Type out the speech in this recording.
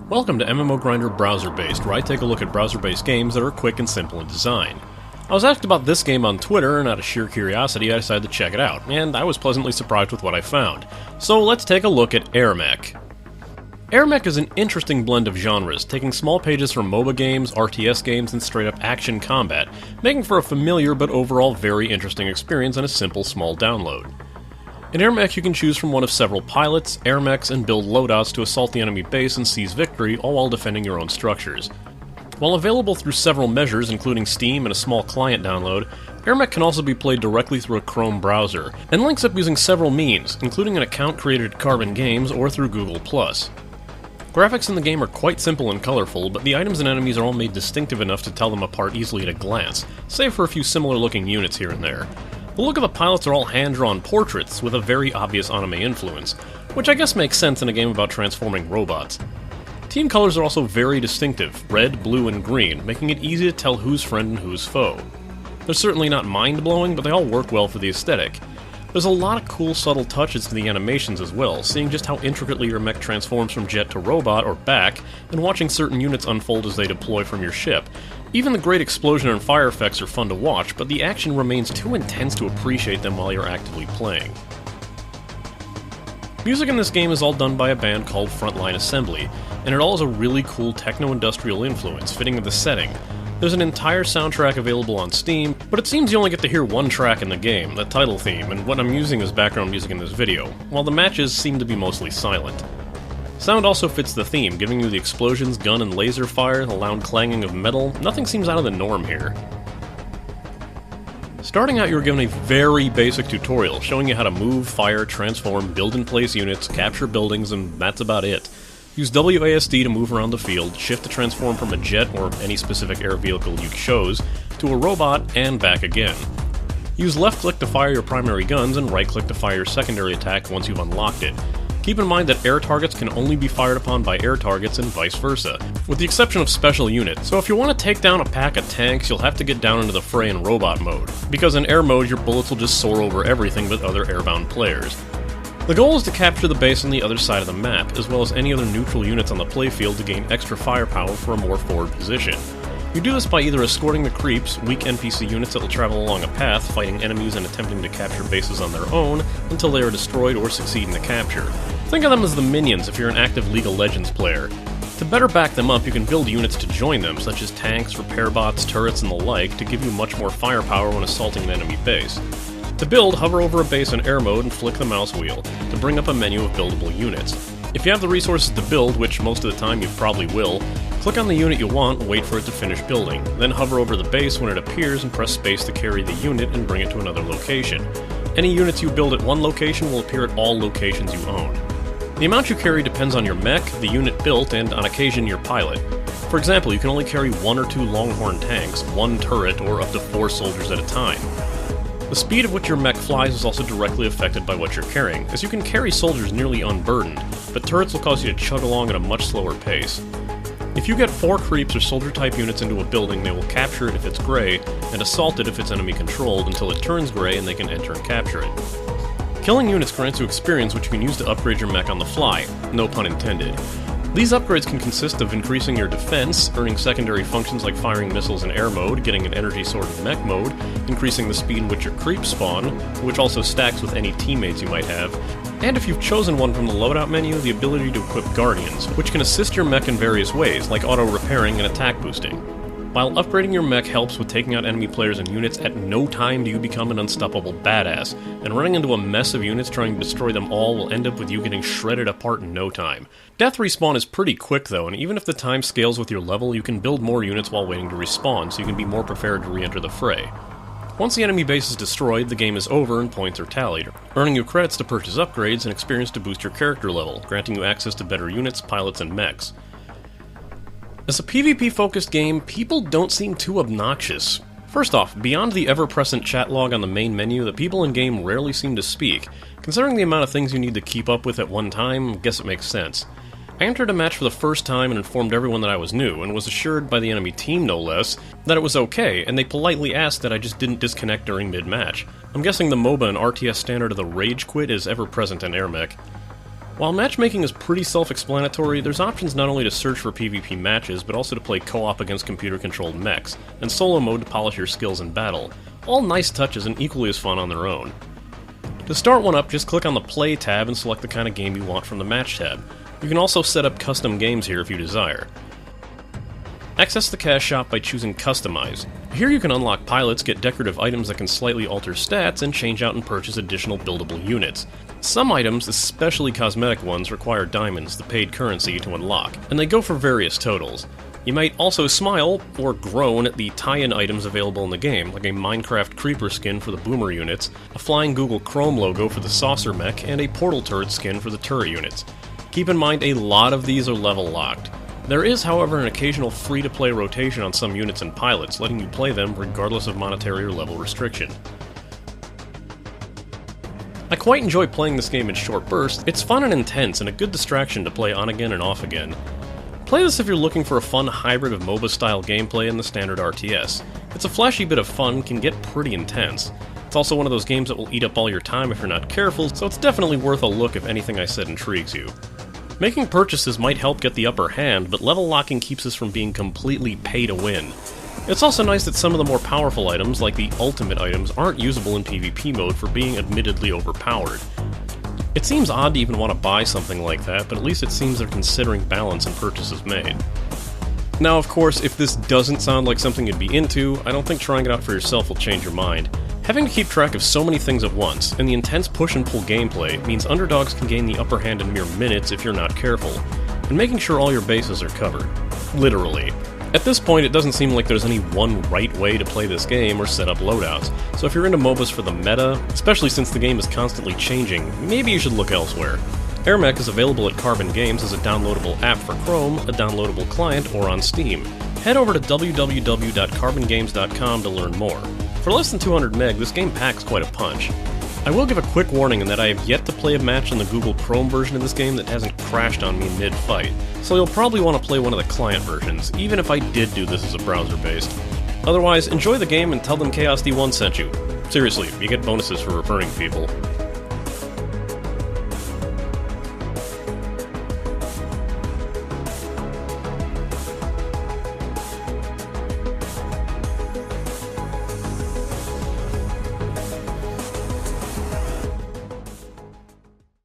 Welcome to MMO Grinder Browser Based, where I take a look at browser-based games that are quick and simple in design. I was asked about this game on Twitter, and out of sheer curiosity I decided to check it out, and I was pleasantly surprised with what I found. So let's take a look at AirMech. AirMech is an interesting blend of genres, taking small pages from MOBA games, RTS games, and straight-up action combat, making for a familiar but overall very interesting experience and a simple small download. In AirMech, you can choose from one of several pilots, airmechs, and build loadouts to assault the enemy base and seize victory, all while defending your own structures. While available through several measures, including Steam and a small client download, AirMech can also be played directly through a Chrome browser, and links up using several means, including an account created at Carbon Games or through Google+. Graphics in the game are quite simple and colorful, but the items and enemies are all made distinctive enough to tell them apart easily at a glance, save for a few similar-looking units here and there. The look of the pilots are all hand-drawn portraits with a very obvious anime influence, which I guess makes sense in a game about transforming robots. Team colors are also very distinctive, red, blue, and green, making it easy to tell who's friend and who's foe. They're certainly not mind-blowing, but they all work well for the aesthetic. There's a lot of cool subtle touches to the animations as well, seeing just how intricately your mech transforms from jet to robot or back, and watching certain units unfold as they deploy from your ship. Even the great explosion and fire effects are fun to watch, but the action remains too intense to appreciate them while you're actively playing. Music in this game is all done by a band called Frontline Assembly, and it all has a really cool techno-industrial influence, fitting with the setting. There's an entire soundtrack available on Steam, but it seems you only get to hear one track in the game, the title theme, and what I'm using as background music in this video, while the matches seem to be mostly silent. Sound also fits the theme, giving you the explosions, gun and laser fire, the loud clanging of metal. Nothing seems out of the norm here. Starting out, you were given a very basic tutorial, showing you how to move, fire, transform, build and place units, capture buildings, and that's about it. Use WASD to move around the field, shift to transform from a jet or any specific air vehicle you chose, to a robot, and back again. Use left-click to fire your primary guns and right-click to fire your secondary attack once you've unlocked it. Keep in mind that air targets can only be fired upon by air targets and vice versa, with the exception of special units, so if you want to take down a pack of tanks, you'll have to get down into the fray in robot mode, because in air mode your bullets will just soar over everything but other airbound players. The goal is to capture the base on the other side of the map, as well as any other neutral units on the playfield to gain extra firepower for a more forward position. You do this by either escorting the creeps, weak NPC units that will travel along a path, fighting enemies and attempting to capture bases on their own until they are destroyed or succeed in the capture. Think of them as the minions if you're an active League of Legends player. To better back them up, you can build units to join them, such as tanks, repair bots, turrets, and the like, to give you much more firepower when assaulting an enemy base. To build, hover over a base in air mode and flick the mouse wheel to bring up a menu of buildable units. If you have the resources to build, which most of the time you probably will, click on the unit you want and wait for it to finish building, then hover over the base when it appears and press space to carry the unit and bring it to another location. Any units you build at one location will appear at all locations you own. The amount you carry depends on your mech, the unit built, and on occasion your pilot. For example, you can only carry 1 or 2 Longhorn tanks, 1 turret, or up to 4 soldiers at a time. The speed at which your mech flies is also directly affected by what you're carrying, as you can carry soldiers nearly unburdened, but turrets will cause you to chug along at a much slower pace. If you get 4 creeps or soldier-type units into a building, they will capture it if it's gray, and assault it if it's enemy-controlled until it turns gray and they can enter and capture it. Killing units grants you experience which you can use to upgrade your mech on the fly, no pun intended. These upgrades can consist of increasing your defense, earning secondary functions like firing missiles in air mode, getting an energy sword in mech mode, increasing the speed in which your creeps spawn, which also stacks with any teammates you might have, and if you've chosen one from the loadout menu, the ability to equip guardians, which can assist your mech in various ways, like auto-repairing and attack boosting. While upgrading your mech helps with taking out enemy players and units, at no time do you become an unstoppable badass, and running into a mess of units trying to destroy them all will end up with you getting shredded apart in no time. Death respawn is pretty quick though, and even if the time scales with your level, you can build more units while waiting to respawn, so you can be more prepared to re-enter the fray. Once the enemy base is destroyed, the game is over and points are tallied, earning you credits to purchase upgrades and experience to boost your character level, granting you access to better units, pilots, and mechs. As a PvP-focused game, people don't seem too obnoxious. First off, beyond the ever-present chat log on the main menu, the people in-game rarely seem to speak. Considering the amount of things you need to keep up with at one time, I guess it makes sense. I entered a match for the first time and informed everyone that I was new, and was assured by the enemy team no less, that it was okay, and they politely asked that I just didn't disconnect during mid-match. I'm guessing the MOBA and RTS standard of the rage quit is ever present in AirMech. While matchmaking is pretty self-explanatory, there's options not only to search for PvP matches, but also to play co-op against computer-controlled mechs, and solo mode to polish your skills in battle. All nice touches and equally as fun on their own. To start one up, just click on the Play tab and select the kind of game you want from the Match tab. You can also set up custom games here if you desire. Access the cash shop by choosing Customize. Here you can unlock pilots, get decorative items that can slightly alter stats, and change out and purchase additional buildable units. Some items, especially cosmetic ones, require diamonds, the paid currency, to unlock, and they go for various totals. You might also smile, or groan, at the tie-in items available in the game, like a Minecraft creeper skin for the boomer units, a flying Google Chrome logo for the saucer mech, and a portal turret skin for the turret units. Keep in mind, a lot of these are level locked. There is, however, an occasional free-to-play rotation on some units and pilots, letting you play them regardless of monetary or level restriction. I quite enjoy playing this game in short bursts. It's fun and intense, and a good distraction to play on again and off again. Play this if you're looking for a fun hybrid of MOBA-style gameplay and the standard RTS. It's a flashy bit of fun, can get pretty intense. It's also one of those games that will eat up all your time if you're not careful, so it's definitely worth a look if anything I said intrigues you. Making purchases might help get the upper hand, but level locking keeps us from being completely pay to win. It's also nice that some of the more powerful items, like the ultimate items, aren't usable in PvP mode for being admittedly overpowered. It seems odd to even want to buy something like that, but at least it seems they're considering balance in purchases made. Now, of course, if this doesn't sound like something you'd be into, I don't think trying it out for yourself will change your mind. Having to keep track of so many things at once, and the intense push and pull gameplay, means underdogs can gain the upper hand in mere minutes if you're not careful, and making sure all your bases are covered. Literally. At this point, it doesn't seem like there's any one right way to play this game or set up loadouts, so if you're into MOBAs for the meta, especially since the game is constantly changing, maybe you should look elsewhere. AirMech is available at Carbon Games as a downloadable app for Chrome, a downloadable client, or on Steam. Head over to www.carbongames.com to learn more. For less than 200 meg, this game packs quite a punch. I will give a quick warning in that I have yet to play a match in the Google Chrome version of this game that hasn't crashed on me mid-fight, so you'll probably want to play one of the client versions, even if I did do this as a browser-based. Otherwise, enjoy the game and tell them Chaos D1 sent you. Seriously, you get bonuses for referring people.